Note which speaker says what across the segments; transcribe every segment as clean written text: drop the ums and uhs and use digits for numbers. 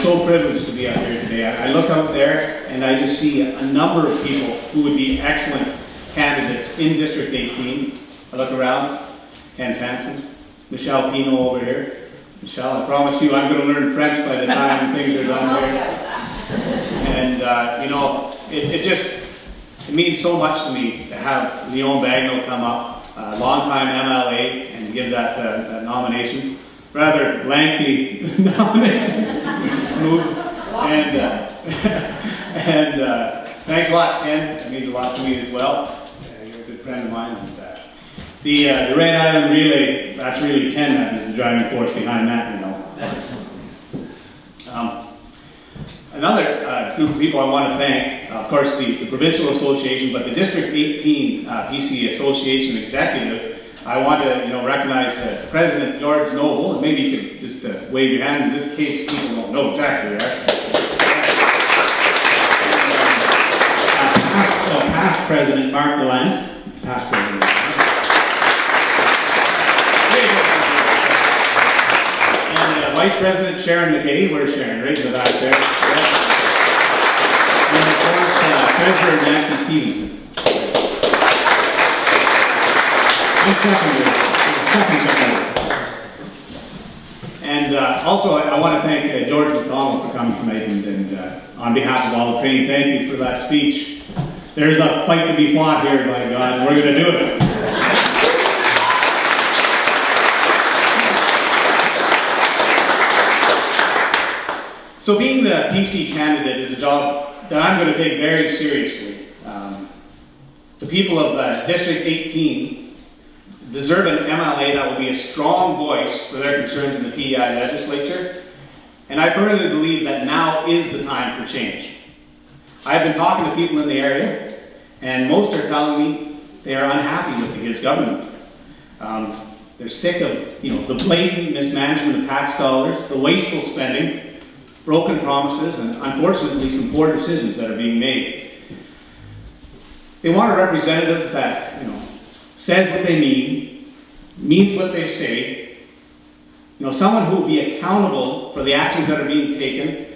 Speaker 1: so privileged to be out here today. I look out there and I just see a number of people who would be excellent candidates in District 18. I look around, Ken Sampson, Michelle Pino over here. Michelle, I promise you I'm going to learn French by the time things are done here. And you know, it means so much to me to have Leon Bagnall come up, a long-time MLA, and give that nomination. Rather lengthy nomination move. And thanks a lot, Ken. It means a lot to me as well. You're a good friend of mine. And, the Red Island Relay, that's really Ken that is the driving force behind that, you know. Another group of people I want to thank, of course, the Provincial Association, but the District 18 PC Association Executive. I want to, recognize President George Noble, and maybe you could just wave your hand in this case people don't know exactly who they are. Past President Mark Gallant, past President. And Vice President Sharon McKay, where's Sharon? Right in the back there. And of course, Treasurer Nancy Stevenson. And also, I want to thank George McDonald for coming tonight, and on behalf of all of Crane, thank you for that speech. There's a fight to be fought here, by God, and we're going to do it. So being the PC candidate is a job that I'm going to take very seriously. The people of District 18 deserve an MLA that will be a strong voice for their concerns in the PEI legislature, and I firmly believe that now is the time for change. I've been talking to people in the area, and most are telling me they are unhappy with his government. They're sick of the blatant mismanagement of tax dollars, the wasteful spending, broken promises, and unfortunately some poor decisions that are being made. They want a representative that says what they means what they say, someone who will be accountable for the actions that are being taken,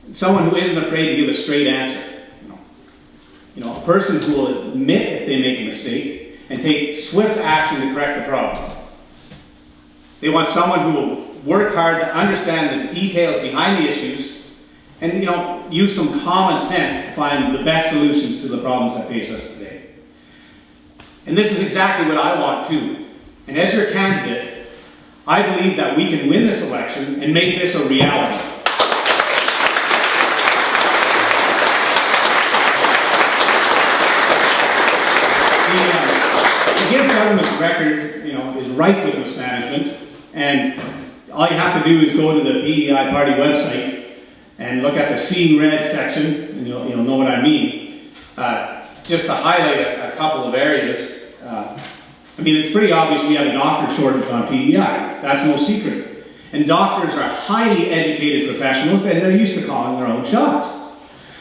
Speaker 1: and someone who isn't afraid to give a straight answer. A person who will admit if they make a mistake and take swift action to correct the problem. They want someone who will work hard to understand the details behind the issues and use some common sense to find the best solutions to the problems that face us today. And this is exactly what I want too. And as your candidate, I believe that we can win this election and make this a reality. The Gibbs government's record, is ripe with mismanagement, and all you have to do is go to the PEI party website and look at the Seeing Red section, and you'll know what I mean. Just to highlight a couple of areas. It's pretty obvious we have a doctor shortage on PEI. That's no secret. And doctors are highly educated professionals, and they're used to calling their own shots.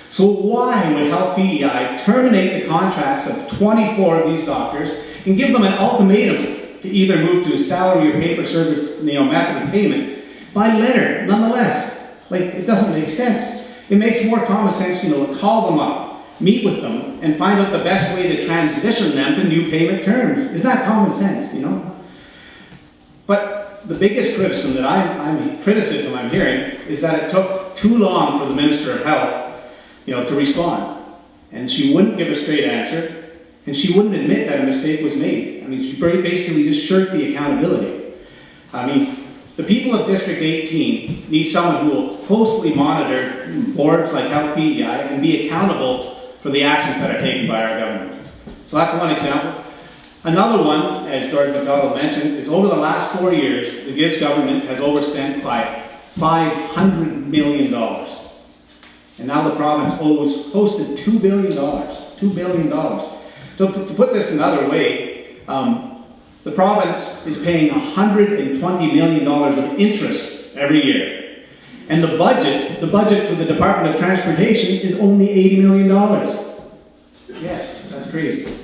Speaker 1: So why would Health PEI terminate the contracts of 24 of these doctors and give them an ultimatum to either move to a salary or pay-for-service method of payment by letter, nonetheless? It doesn't make sense. It makes more common sense, to call them up, meet with them, and find out the best way to transition them to new payment terms. Isn't that common sense, But the biggest criticism I'm hearing is that it took too long for the Minister of Health, to respond. And she wouldn't give a straight answer, and she wouldn't admit that a mistake was made. She basically just shirked the accountability. The people of District 18 need someone who will closely monitor boards like Health PEI and be accountable for the actions that are taken by our government. So that's one example. Another one, as George McDonald mentioned, is over the last 4 years, the Gibbs government has overspent by $500 million. And now the province owes close to $2 billion. $2 billion. To put this another way, the province is paying $120 million of interest every year. And the budget for the Department of Transportation is only $80 million. Yes, that's crazy.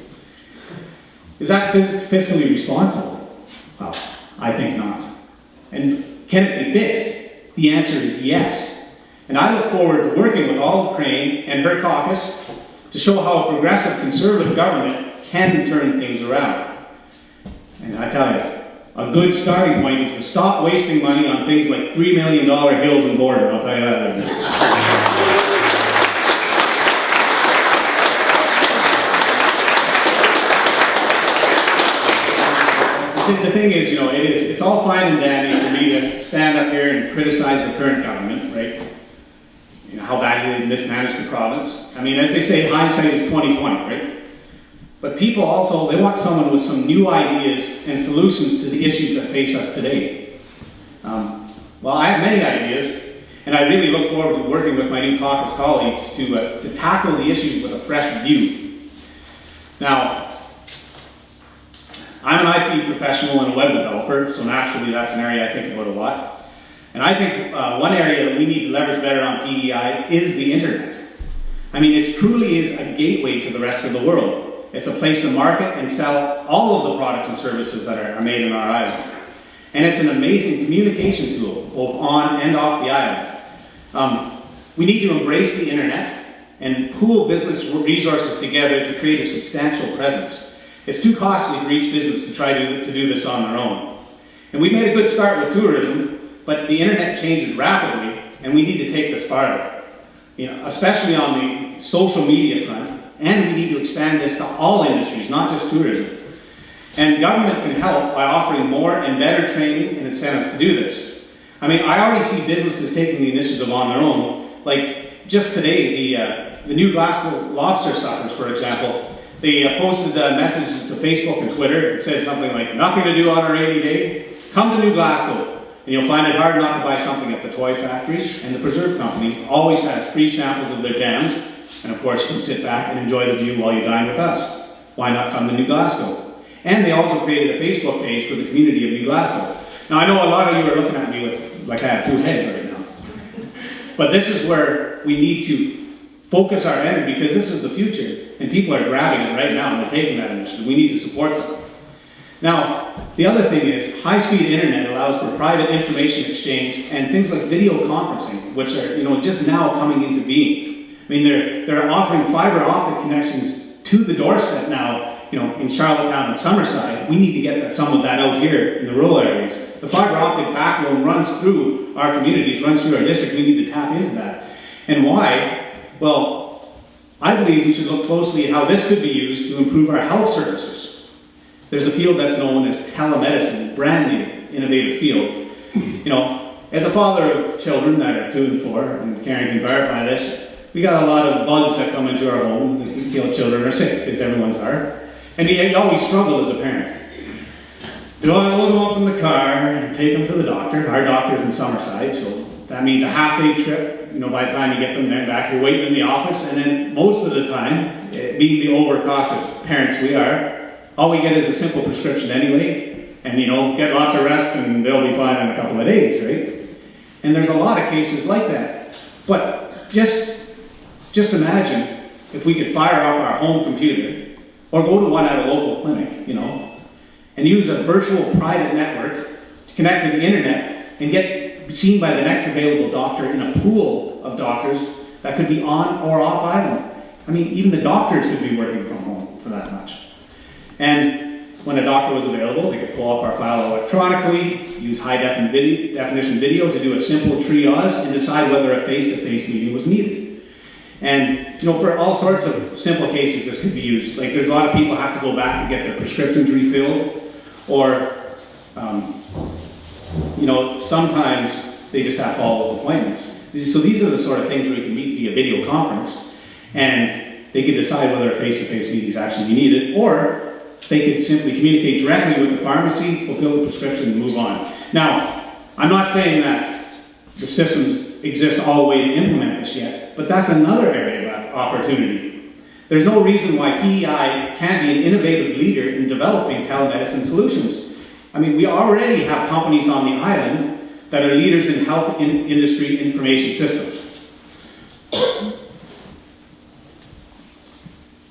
Speaker 1: Is that fiscally responsible? Well, I think not. And can it be fixed? The answer is yes. And I look forward to working with all of Crane and her caucus to show how a progressive conservative government can turn things around. And I tell you, a good starting point is to stop wasting money on things like $3 million hills and border, I'll tell you that right now. The thing is, it's all fine and dandy for me to stand up here and criticize the current government, right? How badly they mismanaged the province. I mean, as they say, hindsight is 20/20, right? But people also, they want someone with some new ideas and solutions to the issues that face us today. Well, I have many ideas, and I really look forward to working with my new caucus colleagues to tackle the issues with a fresh view. Now, I'm an IP professional and a web developer, so naturally that's an area I think about a lot. And I think one area that we need to leverage better on PEI is the internet. I mean, it truly is a gateway to the rest of the world. It's a place to market and sell all of the products and services that are made in our island. And it's an amazing communication tool, both on and off the island. We need to embrace the internet and pool business resources together to create a substantial presence. It's too costly for each business to try to do this on their own. And we made a good start with tourism, but the internet changes rapidly, and we need to take this farther. Especially on the social media front, and we need to expand this to all industries, not just tourism. And government can help by offering more and better training and incentives to do this. I mean, I already see businesses taking the initiative on their own. Like just today, the new Glasgow lobster suckers, for example, they posted messages to Facebook and Twitter. It said something like, "Nothing to do on a rainy day? Come to New Glasgow, and you'll find it hard not to buy something at the toy factory." And the preserve company always has free samples of their jams, and of course you can sit back and enjoy the view while you dine with us. Why not come to New Glasgow? And they also created a Facebook page for the community of New Glasgow. Now I know a lot of you are looking at me with, like I have two heads right now. But this is where we need to focus our energy, because this is the future, and people are grabbing it right now and they're taking that initiative. We need to support them. Now, the other thing is, high-speed internet allows for private information exchange and things like video conferencing, which are just now coming into being. I mean, they're offering fiber optic connections to the doorstep now, in Charlottetown and Summerside. We need to get some of that out here in the rural areas. The fiber optic backbone runs through our communities, runs through our district. We need to tap into that. And why? Well, I believe we should look closely at how this could be used to improve our health services. There's a field that's known as telemedicine, brand new, innovative field. As a father of children that are 2 and 4, and Karen can verify this, we got a lot of bugs that come into our home that we feel children are sick, because everyone's are. And you always struggle as a parent. Do I load them up in the car and take them to the doctor? Our doctor's in Summerside, so that means a half-day trip. By the time you get them there and back, you're waiting in the office, and then most of the time, being the overcautious parents we are, all we get is a simple prescription anyway, and get lots of rest and they'll be fine in a couple of days, right? And there's a lot of cases like that. But just imagine if we could fire up our home computer, or go to one at a local clinic, and use a virtual private network to connect to the internet and get seen by the next available doctor in a pool of doctors that could be on or off island. I mean, even the doctors could be working from home for that much. And when a doctor was available, they could pull up our file electronically, use high definition video to do a simple triage and decide whether a face-to-face meeting was needed. And for all sorts of simple cases this could be used. Like there's a lot of people have to go back and get their prescriptions refilled, or sometimes they just have follow-up appointments. So these are the sort of things where you can meet via video conference, and they can decide whether a face-to-face meeting is actually needed, or they could simply communicate directly with the pharmacy, fulfill the prescription, and move on. Now, I'm not saying that the systems exist all the way to implement this yet, but that's another area of opportunity. There's no reason why PEI can't be an innovative leader in developing telemedicine solutions. I mean, we already have companies on the island that are leaders in health industry information systems.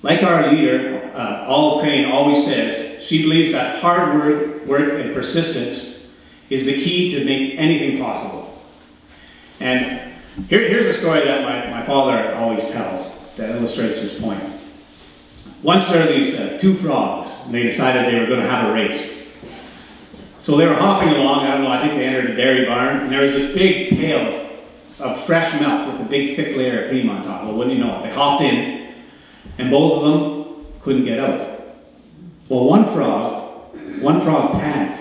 Speaker 1: Like our leader, Olive Crane always says, she believes that hard work and persistence is the key to make anything possible. And Here's a story that my father always tells that illustrates this point. Once there were these two frogs, and they decided they were going to have a race. So they were hopping along, I don't know, I think they entered a dairy barn, and there was this big pail of fresh milk with a big thick layer of cream on top. Well, wouldn't you know it, they hopped in, and both of them couldn't get out. Well, one frog panicked,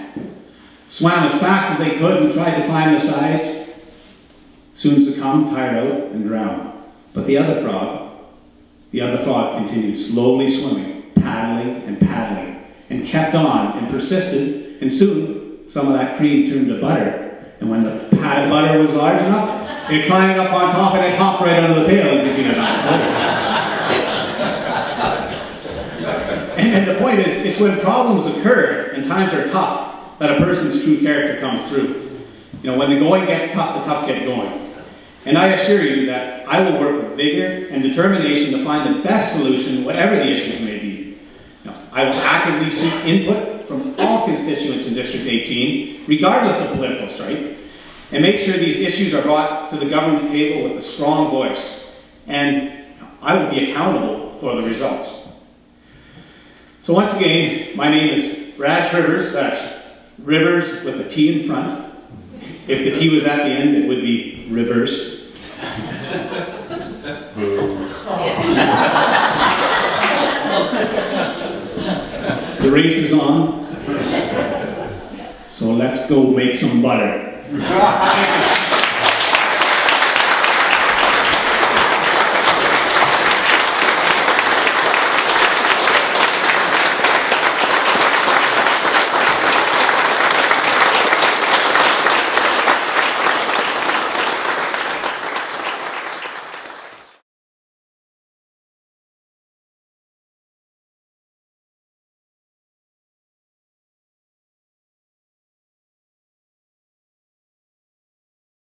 Speaker 1: swam as fast as they could and tried to climb the sides, soon succumbed, tired out, and drowned. But the other frog continued slowly swimming, paddling, and kept on and persisted, and soon some of that cream turned to butter. And when the pat of butter was large enough, it climbed up on top and it hopped right out of the pail and became a nice And the point is, it's when problems occur and times are tough that a person's true character comes through. You know, when the going gets tough, the tough get going. And I assure you that I will work with vigor and determination to find the best solution, whatever the issues may be. You know, I will actively seek input from all constituents in District 18, regardless of political stripe, and make sure these issues are brought to the government table with a strong voice. And I will be accountable for the results. So once again, my name is Brad Trivers, that's Rivers with a T in front. If the T was at the end, it would be Rivers. The race is on, so let's go make some butter.